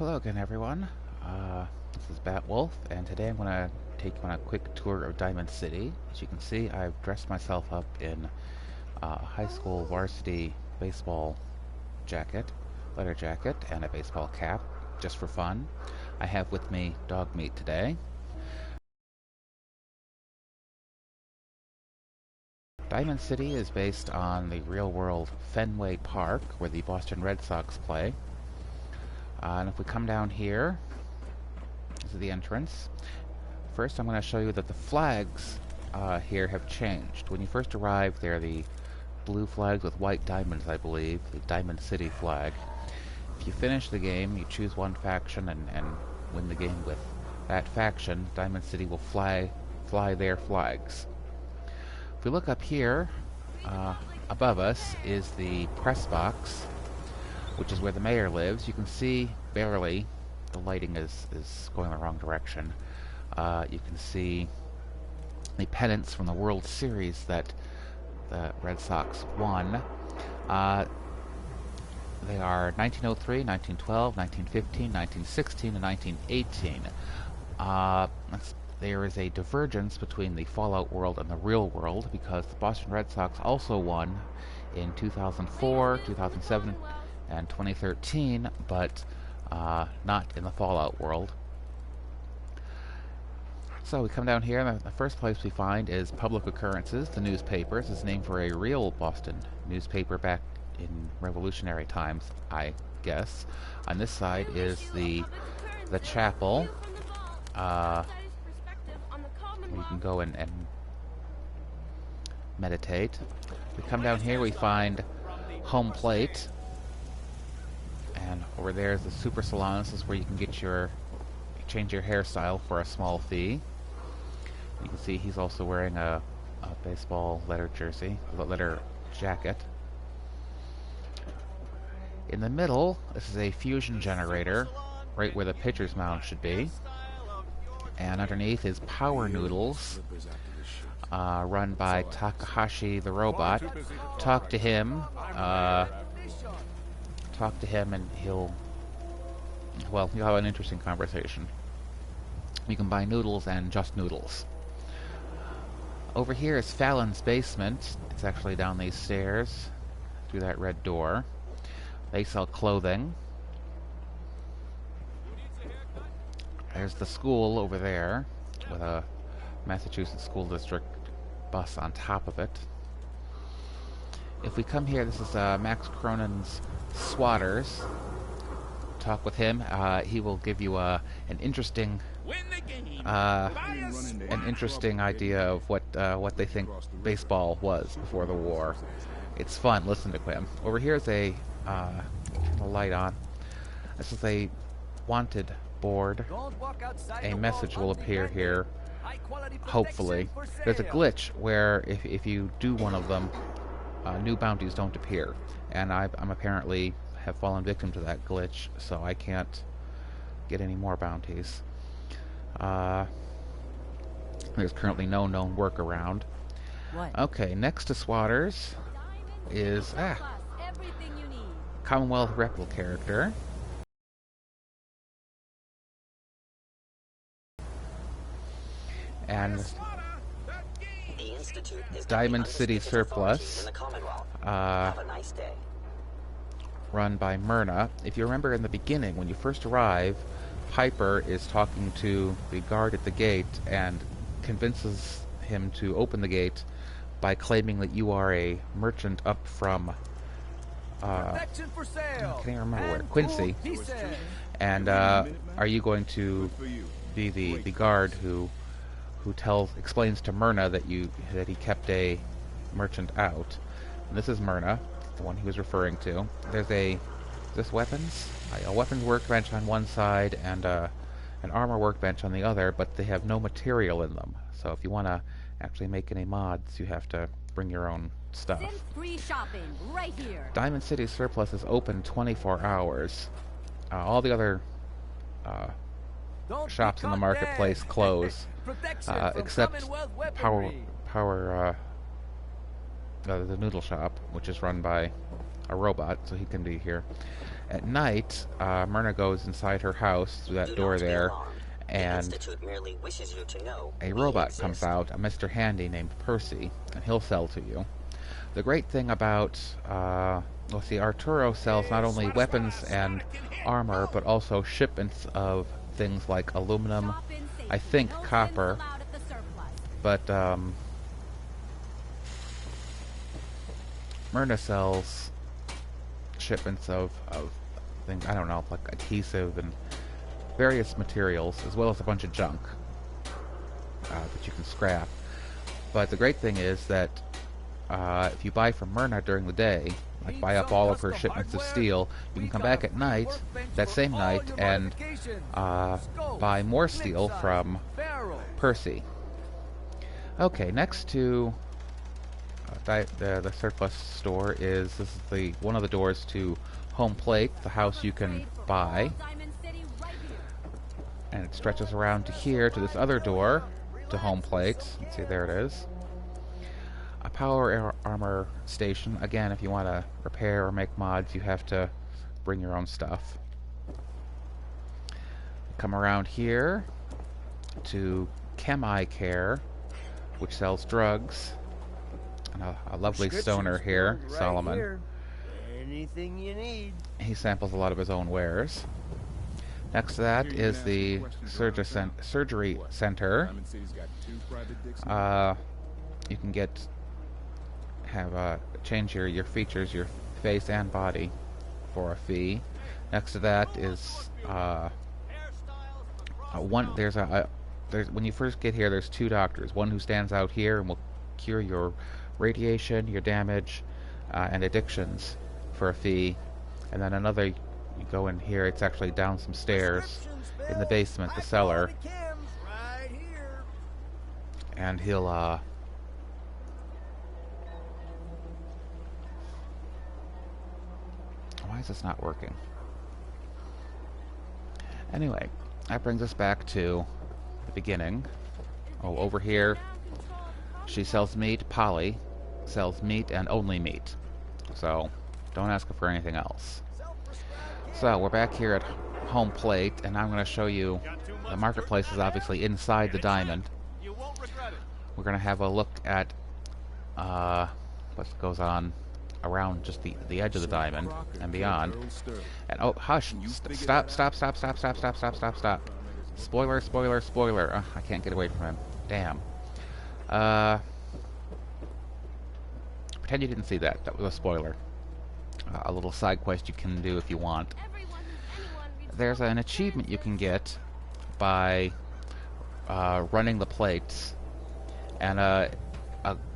Hello again, everyone. This is Batwolf, and today I'm going to take you on a quick tour of Diamond City. As you can see, I've dressed myself up in a high school varsity baseball jacket, leather jacket, and a baseball cap, just for fun. I have with me dog meat today. Diamond City is based on the real-world Fenway Park, where the Boston Red Sox play. And if we come down here, this is the entrance. First, I'm going to show you that the flags here have changed. When you first arrive, they're the blue flags with white diamonds, I believe, the Diamond City flag. If you finish the game, you choose one faction and win the game with that faction, Diamond City will fly their flags. If we look up here, above us is the press box, which is where the mayor lives. You can see barely, the lighting is going the wrong direction. You can see the pennants from the World Series that the Red Sox won. They are 1903, 1912, 1915, 1916, and 1918. There is a divergence between the Fallout world and the real world because the Boston Red Sox also won in 2004, 2007, and 2013, but not in the Fallout world. So we come down here, and the first place we find is Public Occurrences, the newspapers. It's named for a real Boston newspaper back in Revolutionary times, I guess. On this side is the chapel. You can go and meditate. We come down here, we find Home Plate. And over there is the Super Salon. This is where you can get change your hairstyle for a small fee. You can see he's also wearing a baseball leather jersey, a leather jacket. In the middle, this is a fusion generator, right where the pitcher's mound should be. And underneath is Power Noodles, run by Takahashi the robot. Talk to him and you'll have an interesting conversation. You can buy noodles and just noodles. Over here is Fallon's basement. It's actually down these stairs through that red door. They sell clothing. There's the school over there with a Massachusetts School District bus on top of it. If we come here, this is Max Cronin's Swatters. Talk with him. He will give you an interesting idea of what they think baseball was before the war. It's fun. Listen to him. Over here is a turn the light on. This is a wanted board. A message will appear here. Hopefully, there's a glitch where if you do one of them, new bounties don't appear, and I'm apparently have fallen victim to that glitch, so I can't get any more bounties. There's currently no known workaround. Okay, next to Swatters is Commonwealth Rebel character. And Diamond City Surplus, run by Myrna. If you remember in the beginning, when you first arrive, Piper is talking to the guard at the gate and convinces him to open the gate by claiming that you are a merchant up from I can't even remember where, Quincy. And are you going to be the guard who explains to Myrna that he kept a merchant out? And this is Myrna, the one he was referring to. There's this weapons? A weapons workbench on one side and an armor workbench on the other, but they have no material in them. So if you want to actually make any mods, you have to bring your own stuff. Free shopping right here. Diamond City Surplus is open 24 hours. All the other shops in the marketplace close, except the noodle shop, which is run by a robot, so he can be here. At night, Myrna goes inside her house through that Do door not be there, alarmed. The and Institute merely wishes you to know a we robot exist. comes out, a Mr. Handy named Percy, and he'll sell to you. The great thing about, let's see, Arturo sells not only weapons and armor, but also shipments of things like aluminum, Shop in safety. I think No copper, sins allowed at the surplus. but Myrna sells shipments of things, I don't know, like adhesive and various materials, as well as a bunch of junk that you can scrap. But the great thing is that if you buy from Myrna during the day, like buy up all of her shipments of steel, you can come back at night, that same night, and buy more steel from Percy. Okay, next to the surplus store is one of the doors to Home Plate, the house you can buy, Diamond City right here. and it stretches around to here to this other door to Home Plate. Let's see, there it is. A power armor station. Again, if you want to repair or make mods, you have to bring your own stuff. Come around here to Chemi Care, which sells drugs. And a lovely stoner here, right Solomon. here. Anything you need. He samples a lot of his own wares. Next to that is the surgery center. You can change your features, your face and body, for a fee. Next to that is when you first get here, there's two doctors. One who stands out here and will cure your radiation, your damage, and addictions for a fee. And then another, you go in here, it's actually down some stairs in the basement, the cellar, Right here. and he'll why is this not working? Anyway, that brings us back to the beginning. Oh, over here, she sells meat. Polly sells meat and only meat. So, don't ask her for anything else. So, we're back here at Home Plate, and I'm going to show you the marketplace is obviously inside the diamond. We're going to have a look at what goes on around just the edge of the diamond and beyond. And oh, hush! Stop! Spoiler! Oh, I can't get away from him. Damn. Pretend you didn't see that. That was a spoiler. A little side quest you can do if you want. There's an achievement you can get by running the plates, and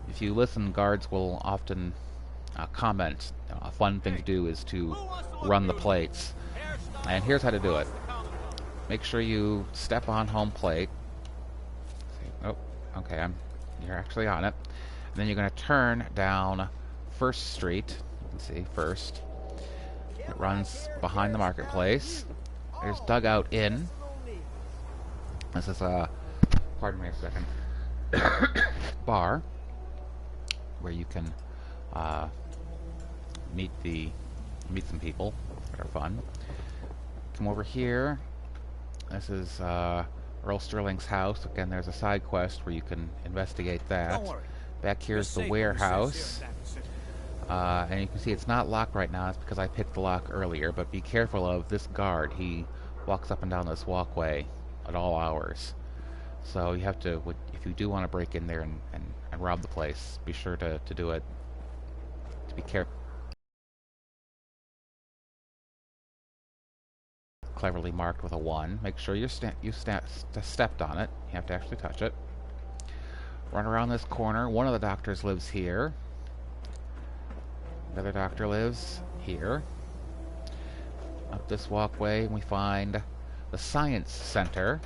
if you listen, guards will often comment. A fun thing to do is to run the plates, and here's how to do it. Make sure you step on Home Plate. Oh, okay, you're actually on it. And then you're going to turn down First Street. You can see First. It runs behind the marketplace. There's Dugout Inn. This is a, pardon me a second, bar where you can meet some people that are fun. Come over here. This is Earl Sterling's house. Again, there's a side quest where you can investigate that. Back here's the warehouse. And you can see it's not locked right now. It's because I picked the lock earlier. But be careful of this guard. He walks up and down this walkway at all hours. So you have to, if you do want to break in there and rob the place, be sure to do it. To be careful. Cleverly marked with a 1. Make sure you stepped on it. You have to actually touch it. Run around this corner. One of the doctors lives here. The other doctor lives here. Up this walkway, we find the Science Center.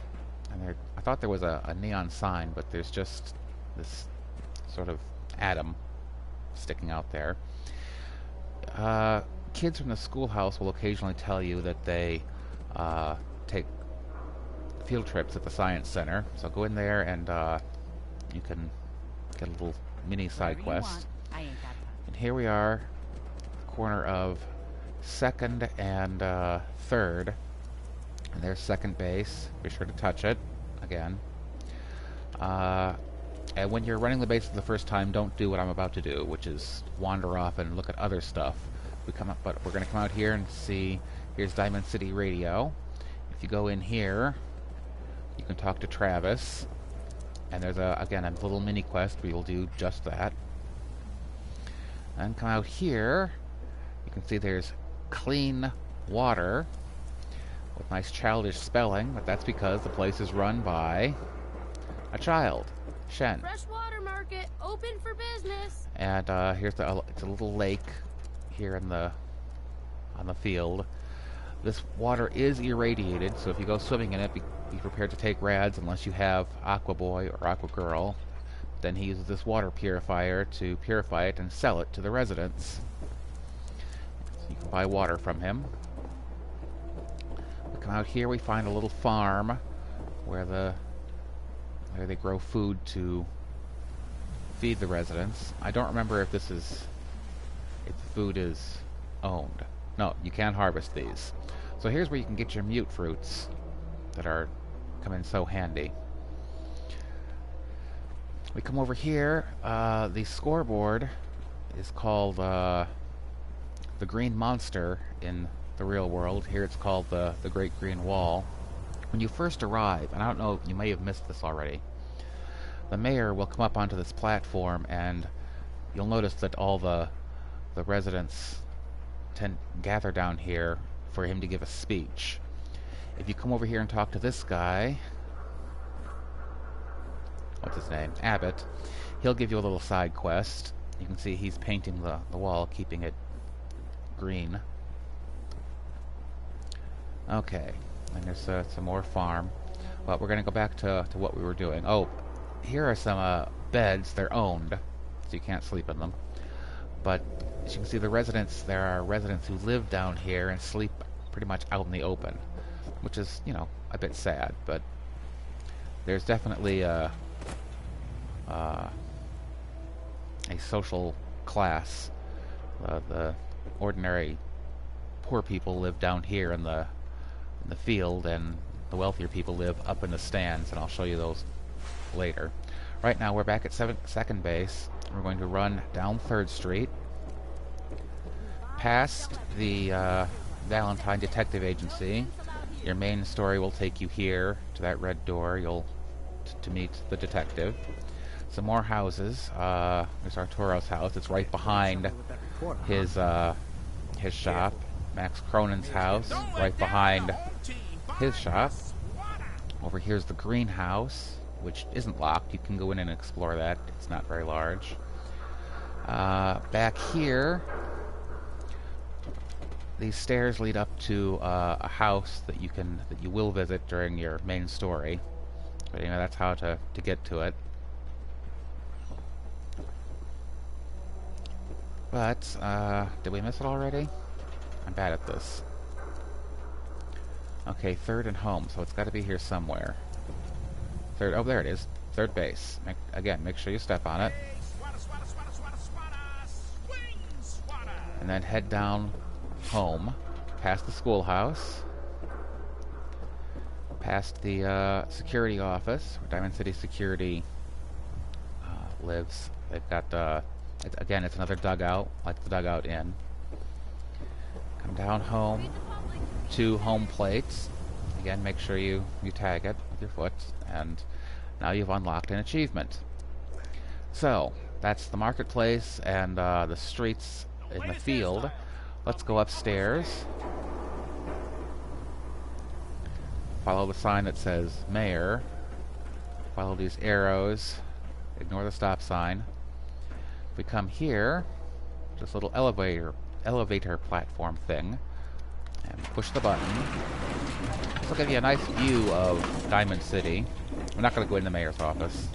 And I thought there was a neon sign, but there's just this sort of atom sticking out there. Kids from the schoolhouse will occasionally tell you that they take field trips at the Science Center. So go in there and you can get a little mini side quest. And here we are, corner of second and third. And there's second base. Be sure to touch it again. And when you're running the base for the first time, don't do what I'm about to do, which is wander off and look at other stuff. But we're going to come out here and see. Here's Diamond City Radio. If you go in here, you can talk to Travis. And there's again a little mini quest where you'll do just that. And come out here, you can see there's clean water with nice childish spelling, but that's because the place is run by a child, Shen. Freshwater market open for business. And here's it's a little lake here on the field. This water is irradiated, so if you go swimming in it, be prepared to take rads unless you have Aqua Boy or Aqua Girl. Then he uses this water purifier to purify it and sell it to the residents. You can buy water from him. We come out here, we find a little farm where they grow food to feed the residents. I don't remember if the food is owned. No, you can't harvest these. So here's where you can get your mute fruits that come in so handy. We come over here. The scoreboard is called the Green Monster in the real world. Here it's called the Great Green Wall. When you first arrive, and I don't know, you may have missed this already, the mayor will come up onto this platform, and you'll notice that all the residents gather down here for him to give a speech. If you come over here and talk to this guy, what's his name? Abbott. He'll give you a little side quest. You can see he's painting the wall, keeping it green. Okay, and there's some more farm. But we're going to go back to what we were doing. Oh, here are some beds. They're owned, so you can't sleep in them. But as you can see, there are residents who live down here and sleep pretty much out in the open, which is, you know, a bit sad. But there's definitely a social class. The ordinary poor people live down here in the field, and the wealthier people live up in the stands, and I'll show you those later. Right now we're back at second base. We're going to run down 3rd Street, past the Valentine Detective Agency. Your main story will take you here to that red door. To meet the detective. Some more houses. There's Arturo's house. It's right behind his shop. Max Cronin's house, right behind his shop. Over here's the greenhouse, which isn't locked. You can go in and explore that. It's not very large. Back here, these stairs lead up to a house that you will visit during your main story. But anyway, that's how to get to it. But did we miss it already? I'm bad at this. Okay, 3rd and home, so it's got to be here somewhere. 3rd, oh, there it is. 3rd base. Again, make sure you step on it. And then head down home, past the schoolhouse, past the security office, where Diamond City Security lives. They've got, again, it's another dugout, like the Dugout Inn. Come down home to home plates. Again, make sure you tag it with your foot, and now you've unlocked an achievement. So, that's the marketplace and the streets in the field. Let's go upstairs. Follow the sign that says Mayor. Follow these arrows. Ignore the stop sign. If we come here, this little elevator platform thing, and push the button. This will give you a nice view of Diamond City. We're not going to go in the mayor's office.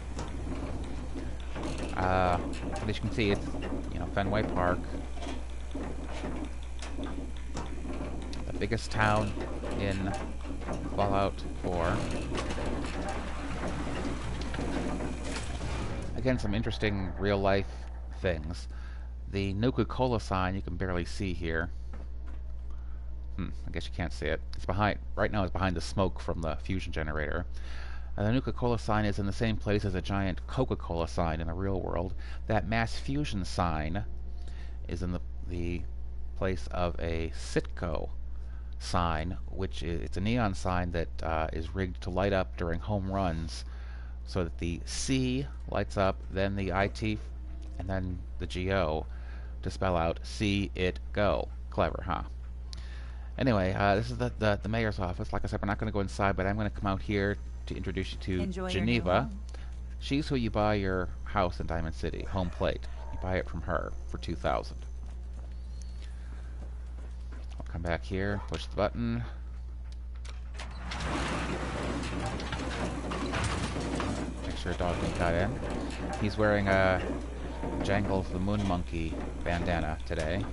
But as you can see, it's, you know, Fenway Park. The biggest town in Fallout 4. Again, some interesting real-life things. The Nuka-Cola sign you can barely see here. I guess you can't see it. It's behind, right now it's behind the smoke from the fusion generator. The Nuka-Cola sign is in the same place as a giant Coca-Cola sign in the real world. That mass fusion sign is in the place of a Citgo sign, which it's a neon sign that is rigged to light up during home runs, so that the C lights up, then the IT, and then the GO to spell out "See It Go." Clever, huh? Anyway, this is the mayor's office. Like I said, we're not going to go inside, but I'm going to come out here to introduce you to Enjoy Geneva. She's who you buy your house in Diamond City, home plate. You buy it from her for $2,000. I'll come back here, push the button. Make sure dog meat got in. He's wearing a Jangles the Moon Monkey bandana today.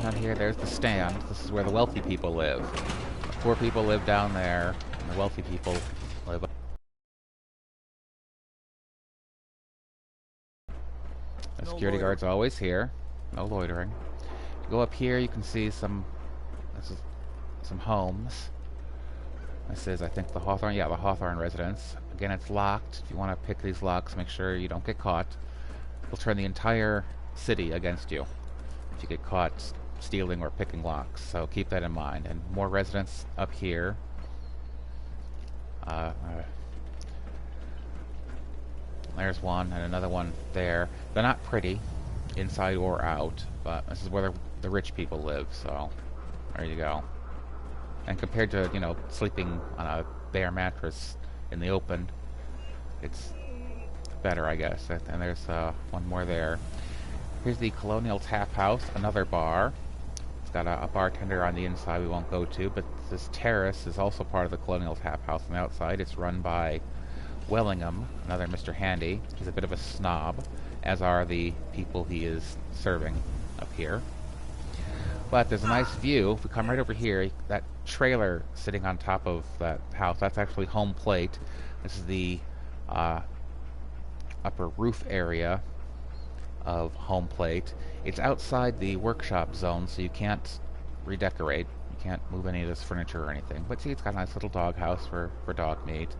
Down here, there's the stand. This is where the wealthy people live. The poor people live down there, and the wealthy people live up. The security guard's always here. No loitering. You go up here, you can see some homes. This is, I think, the Hawthorne. Yeah, the Hawthorne residence. Again, it's locked. If you want to pick these locks, make sure you don't get caught. It'll turn the entire city against you if you get caught stealing or picking locks. So keep that in mind. And more residents up here. There's one and another one there. They're not pretty, inside or out, but this is where the rich people live. So there you go. And compared to, you know, sleeping on a bare mattress in the open, it's better, I guess. And there's one more there. Here's the Colonial Tap House, another bar. It's got a bartender on the inside we won't go to, but this terrace is also part of the Colonial Tap House on the outside. It's run by Wellingham, another Mr. Handy. He's a bit of a snob, as are the people he is serving up here. But there's a nice view. If we come right over here, that trailer sitting on top of that house, that's actually home plate. This is the upper roof area of home plate. It's outside the workshop zone, so you can't redecorate. You can't move any of this furniture or anything. But see, it's got a nice little dog house for dog meat.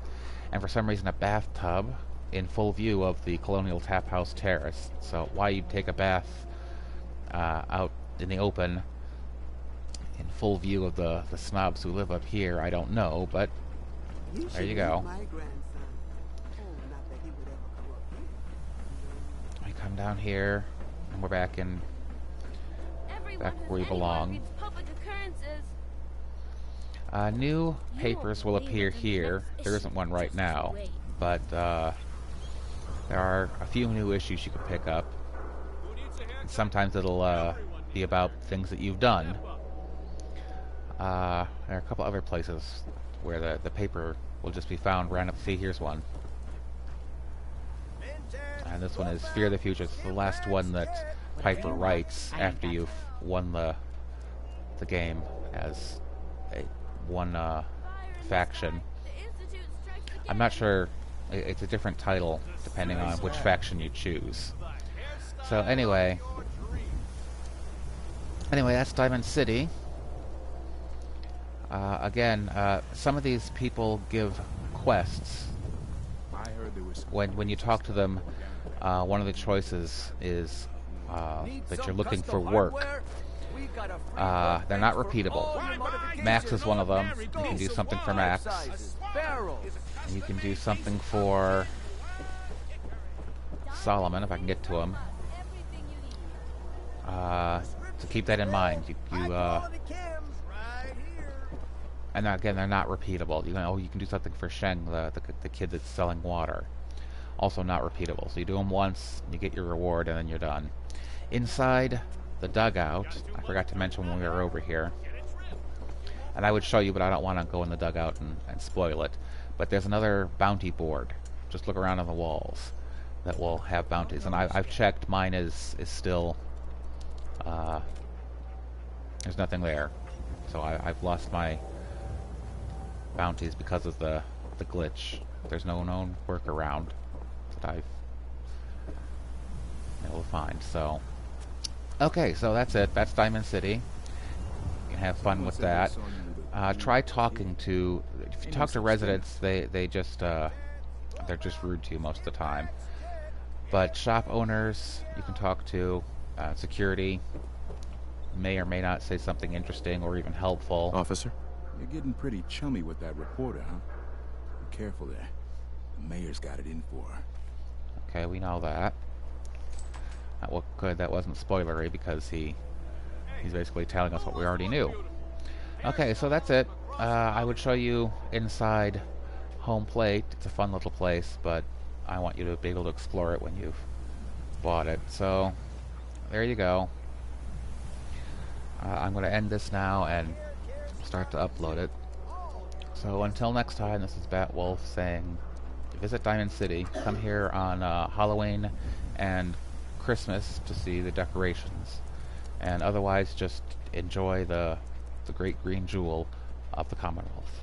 And for some reason, a bathtub in full view of the Colonial Tap House terrace. So why you'd take a bath out in the open in full view of the snobs who live up here, I don't know, but there you go. We come down here, and we're back where you belong. New papers will appear here. There isn't one right now, but there are a few new issues you can pick up. Sometimes it'll be about things that you've done. There are a couple other places where the paper will just be found random. See, here's one. And this one is Fear the Future. It's the last one that Piper writes after you've won the game as one faction. I'm not sure. It's a different title depending on which faction you choose. So anyway, that's Diamond City. Again, some of these people give quests. When you talk to them, one of the choices is that you're looking for work. They're not repeatable. Max is one of them. You can do something for Max. You can do something for Solomon, if I can get to him. So keep that in mind. And again, they're not repeatable. You can do something for Sheng, the kid that's selling water. Also not repeatable. So you do them once, you get your reward, and then you're done. Inside the dugout, I forgot to mention when we were over here, and I would show you, but I don't want to go in the dugout and spoil it. But there's another bounty board. Just look around on the walls that will have bounties. And I've checked. Mine is still... there's nothing there. So I've lost my bounties because of the glitch. There's no known workaround. I've been able to find. So, okay, so that's it. That's Diamond City. You can have fun with that. Try talking to. If you talk to residents, they just they're just rude to you most of the time. But shop owners, you can talk to. Security may or may not say something interesting or even helpful. Officer? You're getting pretty chummy with that reporter, huh? Be careful there. The mayor's got it in for her. Okay, we know that. Well, good, that wasn't spoilery because he's basically telling us what we already knew. Okay, so that's it. I would show you inside Home Plate. It's a fun little place, but I want you to be able to explore it when you've bought it. So, there you go. I'm going to end this now and start to upload it. So until next time, this is Batwolf saying, visit Diamond City. Come here on Halloween and Christmas to see the decorations. And otherwise, just enjoy the great green jewel of the Commonwealth.